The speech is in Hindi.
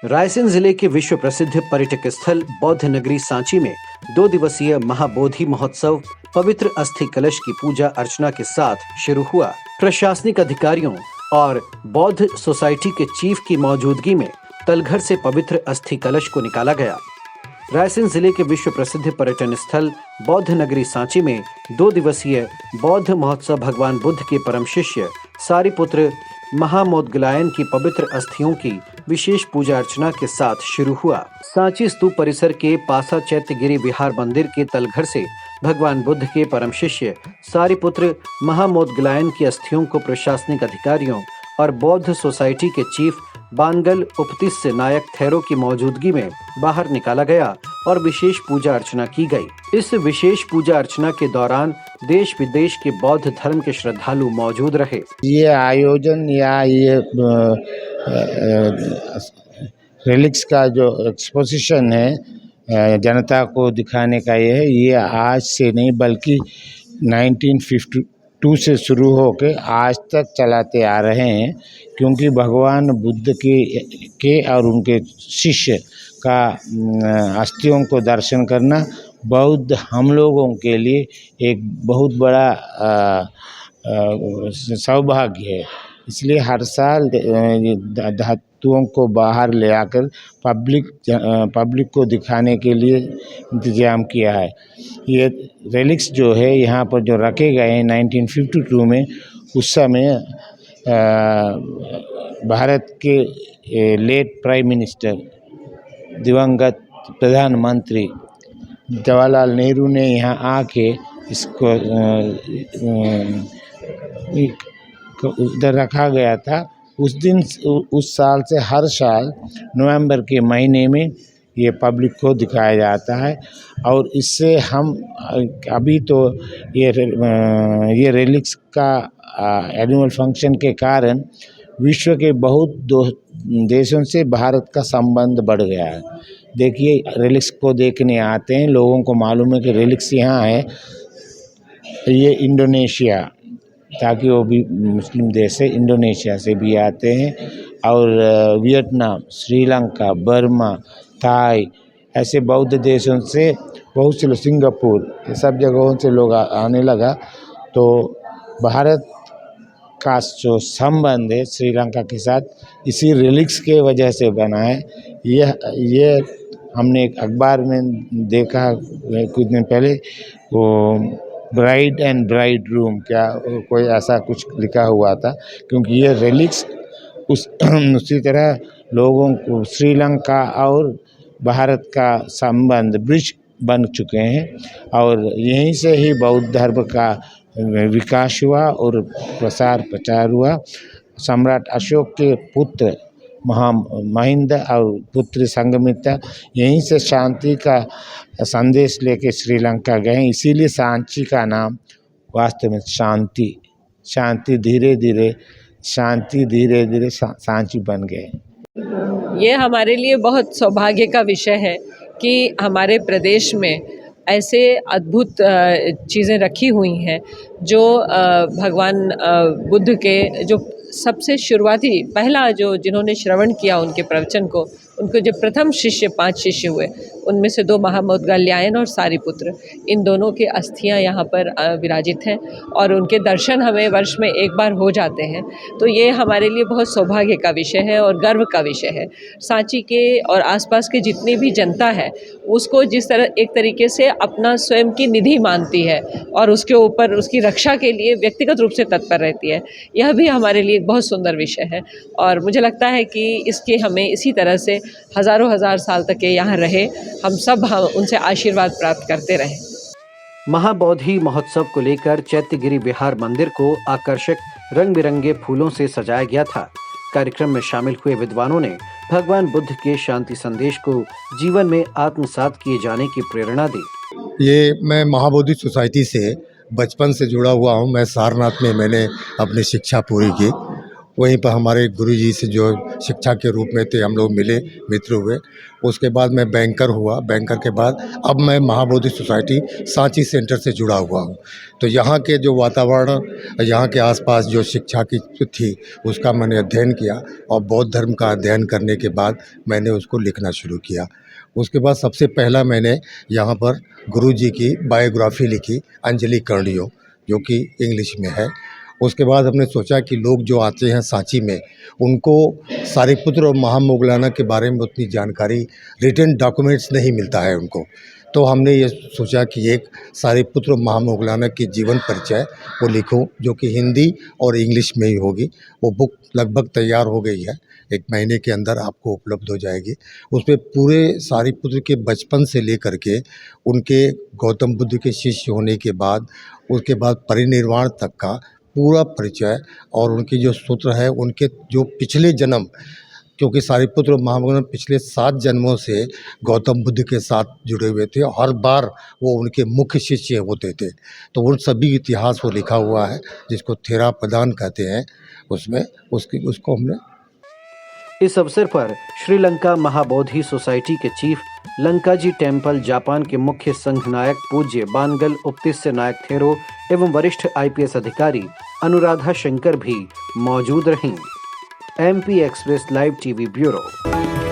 रायसेन जिले के विश्व प्रसिद्ध पर्यटक स्थल बौद्ध नगरी सांची में 2 दिवसीय महाबोधि महोत्सव पवित्र अस्थि कलश की पूजा अर्चना के साथ शुरू हुआ। प्रशासनिक अधिकारियों और बौद्ध सोसाइटी के चीफ की मौजूदगी में तलघर से पवित्र अस्थि कलश को निकाला गया। रायसेन जिले के विश्व प्रसिद्ध पर्यटन स्थल बौद्ध नगरी सांची में 2 दिवसीय बौद्ध महोत्सव भगवान बुद्ध के परम शिष्य सारिपुत्र महामोदगलायन की पवित्र अस्थियों की विशेष पूजा अर्चना के साथ शुरू हुआ। सांची स्तूप परिसर के पासा चैत्यगिरी विहार मंदिर के तलघर से भगवान बुद्ध के परम शिष्य सारिपुत्र महामोदगलायन की अस्थियों को प्रशासनिक अधिकारियों और बौद्ध सोसाइटी के चीफ बानगल उपतिस नायक थेरो की मौजूदगी में बाहर निकाला गया और विशेष पूजा अर्चना की गई। इस विशेष पूजा अर्चना के दौरान देश विदेश के बौद्ध धर्म के श्रद्धालु मौजूद रहे। ये आयोजन या ये रिलिक्स का जो एक्सपोजिशन है जनता को दिखाने का ये आज से नहीं बल्कि 1952 से शुरू होकर आज तक चलाते आ रहे हैं, क्योंकि भगवान बुद्ध के और उनके शिष्य का अस्थियों को दर्शन करना बौद्ध हम लोगों के लिए एक बहुत बड़ा सौभाग्य है। इसलिए हर साल धातुओं को बाहर ले आकर पब्लिक को दिखाने के लिए इंतजाम किया है। ये रेलिक्स जो है यहाँ पर जो रखे गए हैं 1952 में, उस समय भारत के लेट प्राइम मिनिस्टर दिवंगत प्रधानमंत्री जवाहरलाल नेहरू ने यहाँ आके इसको उधर रखा गया था। उस साल से हर साल नवंबर के महीने में ये पब्लिक को दिखाया जाता है और इससे हम अभी तो ये रेलिक्स का एनुअल फंक्शन के कारण विश्व के बहुत देशों से भारत का संबंध बढ़ गया है। देखिए, रेलिक्स को देखने आते हैं, लोगों को मालूम है कि रेलिक्स यहाँ है। ये इंडोनेशिया, ताकि वो भी मुस्लिम देश है, इंडोनेशिया से भी आते हैं और वियतनाम, श्रीलंका, बर्मा, थाई ऐसे बौद्ध देशों से बहुत से लोग, सिंगापुर, ये सब जगहों से लोग आने लगा। तो भारत का जो संबंध है श्रीलंका के साथ इसी रिलिक्स के वजह से बना है। ये हमने एक अखबार में देखा कुछ दिन पहले, वो ब्राइड एंड ब्राइड रूम क्या कोई ऐसा कुछ लिखा हुआ था, क्योंकि ये रिलिक्स उसी तरह लोगों को श्रीलंका और भारत का संबंध ब्रिज बन चुके हैं और यहीं से ही बौद्ध धर्म का विकास हुआ और प्रचार हुआ। सम्राट अशोक के पुत्र महिंद और पुत्र संघमित्रा यहीं से शांति का संदेश लेके श्रीलंका गए, इसीलिए सांची का नाम वास्तव में शांति धीरे धीरे सांची बन गए। ये हमारे लिए बहुत सौभाग्य का विषय है कि हमारे प्रदेश में ऐसे अद्भुत चीज़ें रखी हुई हैं जो भगवान बुद्ध के जो सबसे शुरुआती पहला जो जिन्होंने श्रवण किया उनके प्रवचन को, उनको जो प्रथम शिष्य 5 शिष्य हुए, उनमें से 2 महामोदगलायन और सारिपुत्र, इन दोनों की अस्थियां यहाँ पर विराजित हैं और उनके दर्शन हमें वर्ष में एक बार हो जाते हैं। तो ये हमारे लिए बहुत सौभाग्य का विषय है और गर्व का विषय है। सांची के और आसपास के जितनी भी जनता है उसको जिस तरह एक तरीके से अपना स्वयं की निधि मानती है और उसके ऊपर उसकी रक्षा के लिए व्यक्तिगत रूप से तत्पर रहती है, यह भी हमारे लिए एक बहुत सुंदर विषय है और मुझे लगता है कि इसके हमें इसी तरह से हजारों हजार साल तक के यहाँ रहे, हम सब उनसे आशीर्वाद प्राप्त करते रहे। महाबोधि महोत्सव को लेकर चैत्यगिरी विहार मंदिर को आकर्षक रंग बिरंगे फूलों से सजाया गया था। कार्यक्रम में शामिल हुए विद्वानों ने भगवान बुद्ध के शांति संदेश को जीवन में आत्मसात किए जाने की प्रेरणा दी। ये मैं महाबोधि सोसाइटी से बचपन से जुड़ा हुआ हूँ। मैं सारनाथ में मैंने अपनी शिक्षा पूरी की वहीं पर हमारे गुरुजी से जो शिक्षा के रूप में थे हम लोग मिले, मित्र हुए। उसके बाद मैं बैंकर हुआ। बैंकर के बाद अब मैं महाबोधि सोसाइटी सांची सेंटर से जुड़ा हुआ हूँ। तो यहाँ के जो वातावरण, यहाँ के आसपास जो शिक्षा की थी उसका मैंने अध्ययन किया और बौद्ध धर्म का अध्ययन करने के बाद मैंने उसको लिखना शुरू किया। उसके बाद सबसे पहला मैंने यहाँ पर गुरुजी की बायोग्राफी लिखी, अंजलि कर्णियो, जो कि इंग्लिश में है। उसके बाद हमने सोचा कि लोग जो आते हैं सांची में उनको सारिपुत्र और महामोगलाना के बारे में उतनी जानकारी, रिटन डॉक्यूमेंट्स नहीं मिलता है उनको। तो हमने ये सोचा कि एक सारिपुत्र और महामोगलाना की जीवन परिचय वो लिखूं, जो कि हिंदी और इंग्लिश में ही होगी। वो बुक लगभग तैयार हो गई है, 1 महीने के अंदर आपको उपलब्ध हो जाएगी। उसमें पूरे सारिपुत्र के बचपन से लेकर के उनके गौतम बुद्ध के शिष्य होने के बाद, उसके बाद परिनिर्वाण तक का पूरा परिचय और उनके जो सूत्र है, उनके जो पिछले जन्म, क्योंकि सारिपुत्र और महामोगलाना पिछले 7 जन्मों से गौतम बुद्ध के साथ जुड़े हुए थे, हर बार वो उनके मुख्य शिष्य होते थे। तो उन सभी इतिहास वो लिखा हुआ है, जिसको थेरा प्रदान कहते हैं। उसमें उसको हमने इस अवसर पर श्रीलंका महाबोधि सोसाइटी के चीफ, लंकाजी टेम्पल जापान के मुख्य संघ नायक पूज्य बानगल उपतिस्य नायक थेरो एवं वरिष्ठ IPS अधिकारी अनुराधा शंकर भी मौजूद रहीं। MP express live TV bureau.